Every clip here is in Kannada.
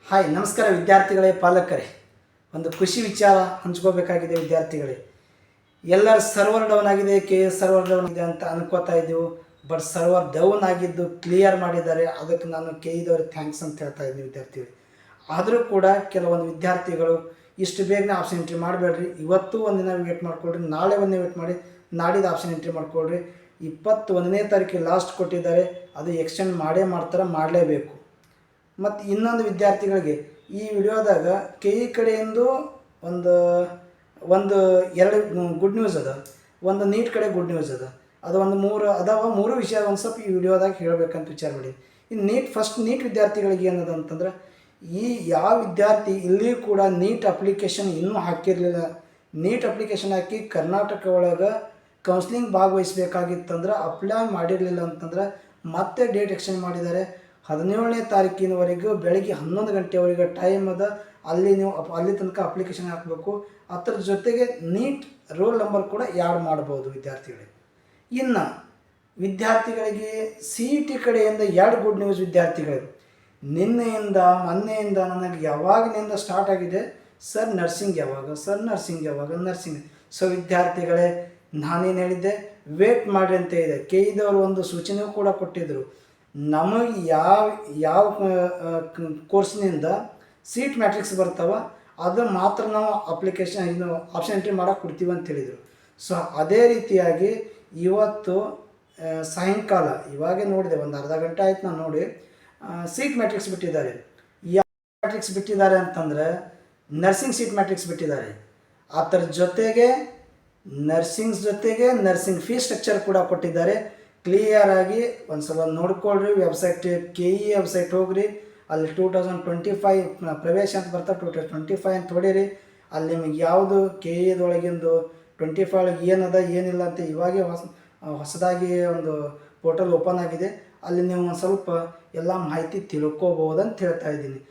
ಹಾಯ್ ನಮಸ್ಕಾರ ವಿದ್ಯಾರ್ಥಿಗಳೇ, ಪಾಲಕರೇ. ಒಂದು ಖುಷಿ ವಿಚಾರ ಹಂಚ್ಕೋಬೇಕಾಗಿದೆ ವಿದ್ಯಾರ್ಥಿಗಳೇ. ಎಲ್ಲರ ಸರ್ವರ್ ಡೌನ್ ಆಗಿದೆ, KS ಸರ್ವರ್ ಡೌನ್ ಇದೆ ಅಂತ ಅನ್ಕೋತಾ ಇದ್ದೀವಿ. ಬಟ್ ಸರ್ವರ್ ಡೌನ್ ಆಗಿದ್ದು ಕ್ಲಿಯರ್ ಮಾಡಿದ್ದಾರೆ. ಅದಕ್ಕೆ ನಾನು KE ಥ್ಯಾಂಕ್ಸ್ ಅಂತ ಹೇಳ್ತಾ ಇದ್ದೀನಿ ವಿದ್ಯಾರ್ಥಿಗಳು. ಆದರೂ ಕೂಡ ಕೆಲವೊಂದು ವಿದ್ಯಾರ್ಥಿಗಳು ಇಷ್ಟು ಬೇಗನೆ ಆಪ್ಷನ್ ಎಂಟ್ರಿ ಮಾಡಬೇಡ್ರಿ, ಇವತ್ತು ಒಂದಿನ ವೇಟ್ ಮಾಡಿಕೊಡ್ರಿ, ನಾಳೆ ಒಂದಿನ ವೇಟ್ ಮಾಡಿ ನಾಡಿದ್ದು ಆಪ್ಷನ್ ಎಂಟ್ರಿ ಮಾಡಿಕೊಡ್ರಿ. 21ನೇ ತಾರೀಕಿಗೆ ಲಾಸ್ಟ್ ಕೊಟ್ಟಿದ್ದಾರೆ, ಅದು ಎಕ್ಸ್ಟೆಂಡ್ ಮಾಡಲೇಬೇಕು. ಮತ್ತು ಇನ್ನೊಂದು ವಿದ್ಯಾರ್ಥಿಗಳಿಗೆ ಈ ವಿಡಿಯೋದಾಗ KE ಕಡೆಯಿಂದ ಒಂದು ಎರಡು ಗುಡ್ ನ್ಯೂಸ್ ಅದ, ಒಂದು ನೀಟ್ ಕಡೆ ಗುಡ್ ನ್ಯೂಸ್ ಅದ. ಅದು ಒಂದು ಮೂರು ವಿಷಯ ಒಂದು ಸ್ವಲ್ಪ ಈ ವಿಡಿಯೋದಾಗ ಹೇಳಬೇಕಂತ ವಿಚಾರ ಮಾಡಿ. ಇನ್ನು ನೀಟ್ ವಿದ್ಯಾರ್ಥಿಗಳಿಗೆ ಏನದ ಅಂತಂದ್ರೆ, ಈ ಯಾವ ವಿದ್ಯಾರ್ಥಿ ಇಲ್ಲಿ ಕೂಡ ನೀಟ್ ಅಪ್ಲಿಕೇಶನ್ ಇನ್ನೂ ಹಾಕಿರಲಿಲ್ಲ, ನೀಟ್ ಅಪ್ಲಿಕೇಶನ್ ಹಾಕಿ ಕರ್ನಾಟಕ ಒಳಗೆ ಕೌನ್ಸ್ಲಿಂಗ್ ಭಾಗವಹಿಸಬೇಕಾಗಿತ್ತಂದ್ರೆ ಅಪ್ಲೈ ಮಾಡಿರಲಿಲ್ಲ ಅಂತಂದ್ರೆ ಮತ್ತೆ ಡೇಟ್ ಎಕ್ಸ್ಟೆಂಡ್ ಮಾಡಿದ್ದಾರೆ. 17ನೇ ತಾರೀಕಿನವರೆಗೂ ಬೆಳಗ್ಗೆ 11 ಗಂಟೆವರೆಗೆ ಟೈಮ್ ಅದ. ಅಲ್ಲಿ ತನಕ ಅಪ್ಲಿಕೇಶನ್ ಹಾಕಬೇಕು. ಅದರ ಜೊತೆಗೆ ನೀಟ್ ರೋಲ್ ನಂಬರ್ ಕೂಡ ಆ್ಯಡ್ ಮಾಡ್ಬೋದು ವಿದ್ಯಾರ್ಥಿಗಳಿಗೆ. ಇನ್ನು ವಿದ್ಯಾರ್ಥಿಗಳಿಗೆ CET ಕಡೆಯಿಂದ 2 ಗುಡ್ ನ್ಯೂಸ್ ವಿದ್ಯಾರ್ಥಿಗಳಿಗೆ. ಮೊನ್ನೆಯಿಂದ ನನಗೆ ಯಾವಾಗಿನಿಂದ ಸ್ಟಾರ್ಟ್ ಆಗಿದೆ, ಸರ್ ನರ್ಸಿಂಗ್ ಯಾವಾಗ. ಸೊ ವಿದ್ಯಾರ್ಥಿಗಳೇ, ನಾನೇನು ಹೇಳಿದ್ದೆ, ವೇಟ್ ಮಾಡಿರಿ ಅಂತ ಇದೆ. KE ಒಂದು ಸೂಚನೆಯೂ ಕೂಡ ಕೊಟ್ಟಿದ್ದರು. ನಮಗೆ ಯಾವ ಕೋರ್ಸ್ನಿಂದ ಸೀಟ್ ಮ್ಯಾಟ್ರಿಕ್ಸ್ ಬರ್ತಾವ ಅದು ಮಾತ್ರ ನಾವು ಆಪ್ಷನ್ ಎಂಟ್ರಿ ಮಾಡೋಕೆ ಕೊಡ್ತೀವಿ ಅಂತ ಹೇಳಿದರು. ಸೊ ಅದೇ ರೀತಿಯಾಗಿ ಇವತ್ತು ಸಾಯಂಕಾಲ ಇವಾಗೇ ನೋಡಿದೆ, ಒಂದು ಅರ್ಧ ಗಂಟೆ ಆಯ್ತು ನಾನು ನೋಡಿ, ಸೀಟ್ ಮ್ಯಾಟ್ರಿಕ್ಸ್ ಬಿಟ್ಟಿದ್ದಾರೆ. ಯಾವ ಮ್ಯಾಟ್ರಿಕ್ಸ್ ಬಿಟ್ಟಿದ್ದಾರೆ ಅಂತಂದರೆ ನರ್ಸಿಂಗ್ ಸೀಟ್ ಮ್ಯಾಟ್ರಿಕ್ಸ್ ಬಿಟ್ಟಿದ್ದಾರೆ. ಅದರ ಜೊತೆಗೆ ನರ್ಸಿಂಗ್ ಫೀ ಸ್ಟ್ರಕ್ಚರ್ ಕೂಡ ಕೊಟ್ಟಿದ್ದಾರೆ. ಕ್ಲಿಯರ್ ಆಗಿ ಒಂದು ಸಲ ನೋಡ್ಕೊಳ್ರಿ. ವೆಬ್ಸೈಟ್ KE ವೆಬ್ಸೈಟ್ ಹೋಗ್ರಿ, ಅಲ್ಲಿ 2025 ಪ್ರವೇಶ ಅಂತ ಬರ್ತಾರೆ, 2025 ಅಂತ ಹೊಡೀರಿ. ಅಲ್ಲಿ ನಿಮಗೆ ಯಾವುದು KEದೊಳಗಿಂದು 25 ಒಳಗೆ ಏನದ ಏನಿಲ್ಲ ಅಂತ ಇವಾಗೇ ಹೊಸದಾಗಿ ಒಂದು ಪೋರ್ಟಲ್ ಓಪನ್ ಆಗಿದೆ. ಅಲ್ಲಿ ನೀವು ಒಂದು ಸ್ವಲ್ಪ ಎಲ್ಲ ಮಾಹಿತಿ ತಿಳ್ಕೊಬೋದು ಅಂತ ಹೇಳ್ತಾ ಇದ್ದೀನಿ.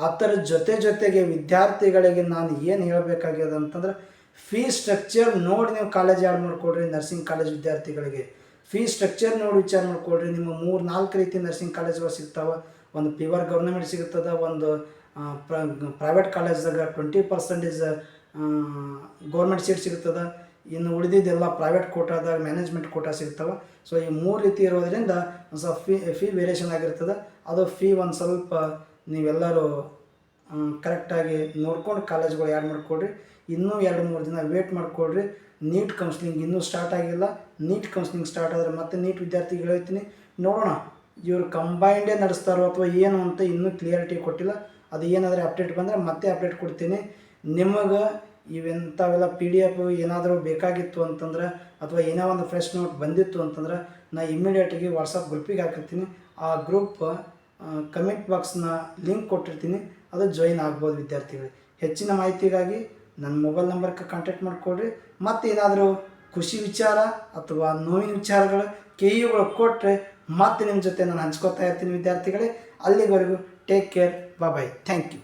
ಅದರ ಜೊತೆಗೆ ವಿದ್ಯಾರ್ಥಿಗಳಿಗೆ ನಾನು ಏನು ಹೇಳಬೇಕಾಗ್ಯದ ಅಂತಂದ್ರೆ, ಫೀ ಸ್ಟ್ರಕ್ಚರ್ ನೋಡಿ ನೀವು ಕಾಲೇಜ್ ಆ್ಯಡ್ ಮಾಡಿಕೊಡ್ರಿ. ನರ್ಸಿಂಗ್ ಕಾಲೇಜ್ ವಿದ್ಯಾರ್ಥಿಗಳಿಗೆ ಫೀ ಸ್ಟ್ರಕ್ಚರ್ ನೋಡಿ ವಿಚಾರ ಮಾಡಿಕೊಡ್ರಿ. ನಿಮ್ಮ 3-4 ರೀತಿ ನರ್ಸಿಂಗ್ ಕಾಲೇಜ್ಗಳು ಸಿಗ್ತಾವೆ. ಒಂದು ಪ್ಯೂರ್ ಗೌರ್ಮೆಂಟ್ ಸಿಗ್ತದೆ, ಒಂದು ಪ್ರೈವೇಟ್ ಕಾಲೇಜ್ದಾಗ 20% ಗೌರ್ಮೆಂಟ್ ಸೀಟ್ ಸಿಗ್ತದೆ, ಇನ್ನು ಉಳಿದಿದ್ದೆಲ್ಲ ಪ್ರೈವೇಟ್ ಕೋಟಾದಾಗ ಮ್ಯಾನೇಜ್ಮೆಂಟ್ ಕೋಟಾ ಸಿಗ್ತವೆ. ಸೊ ಈ 3 ರೀತಿ ಇರೋದರಿಂದ ಒಂದು ಸ್ವಲ್ಪ ಫೀ ವೇರಿಯೇಷನ್ ಆಗಿರ್ತದೆ. ಅದು ಫೀ ಒಂದು ಸ್ವಲ್ಪ ನೀವೆಲ್ಲರೂ ಕರೆಕ್ಟಾಗಿ ನೋಡ್ಕೊಂಡು ಕಾಲೇಜ್ಗಳು ಆ್ಯಡ್ ಮಾಡಿಕೊಡ್ರಿ. ಇನ್ನೂ 2-3 ದಿನ ವೇಟ್ ಮಾಡಿಕೊಡ್ರಿ. ನೀಟ್ ಕೌನ್ಸ್ಲಿಂಗ್ ಇನ್ನೂ ಸ್ಟಾರ್ಟ್ ಆಗಿಲ್ಲ. ನೀಟ್ ಕೌನ್ಸ್ಲಿಂಗ್ ಸ್ಟಾರ್ಟ್ ಆದರೆ ಮತ್ತೆ ನೀಟ್ ವಿದ್ಯಾರ್ಥಿಗಳು ಹೇಳ್ತೀನಿ, ನೋಡೋಣ ಇವರು ಕಂಬೈಂಡೇ ನಡೆಸ್ತಾರೋ ಅಥವಾ ಏನು ಅಂತ ಇನ್ನೂ ಕ್ಲಿಯರಿಟಿ ಕೊಟ್ಟಿಲ್ಲ. ಅದು ಏನಾದರೂ ಅಪ್ಡೇಟ್ ಬಂದರೆ ಮತ್ತೆ ಅಪ್ಡೇಟ್ ಕೊಡ್ತೀನಿ. ನಿಮಗೆ ಇವೆಂಥವೆಲ್ಲ PDF ಏನಾದರೂ ಬೇಕಾಗಿತ್ತು ಅಂತಂದ್ರೆ, ಅಥವಾ ಏನೋ ಒಂದು ಫ್ರೆಶ್ ನೋಟ್ ಬಂದಿತ್ತು ಅಂತಂದ್ರೆ, ನಾನು ಇಮ್ಮಿಡಿಯೇಟಾಗಿ ವಾಟ್ಸಪ್ ಗ್ರೂಪಿಗೆ ಹಾಕಿರ್ತೀನಿ. ಆ ಗ್ರೂಪ್ ಕಮೆಂಟ್ ಬಾಕ್ಸ್ನ ಲಿಂಕ್ ಕೊಟ್ಟಿರ್ತೀನಿ, ಅದು ಜಾಯಿನ್ ಆಗ್ಬೋದು ವಿದ್ಯಾರ್ಥಿಗಳು. ಹೆಚ್ಚಿನ ಮಾಹಿತಿಗಾಗಿ ನನ್ನ ಮೊಬೈಲ್ ನಂಬರ್ಗೆ ಕಾಂಟ್ಯಾಕ್ಟ್ ಮಾಡಿಕೊಡ್ರಿ. ಮತ್ತು ಏನಾದರೂ ಖುಷಿ ವಿಚಾರ ಅಥವಾ ನೋವಿನ ವಿಚಾರಗಳು KEಗಳು ಕೊಟ್ಟರೆ ಮತ್ತೆ ನಿಮ್ಮ ಜೊತೆ ನಾನು ಹಂಚ್ಕೋತಾ ಇರ್ತೀನಿ ವಿದ್ಯಾರ್ಥಿಗಳೇ. ಅಲ್ಲಿವರೆಗೂ take care, bye, thank you.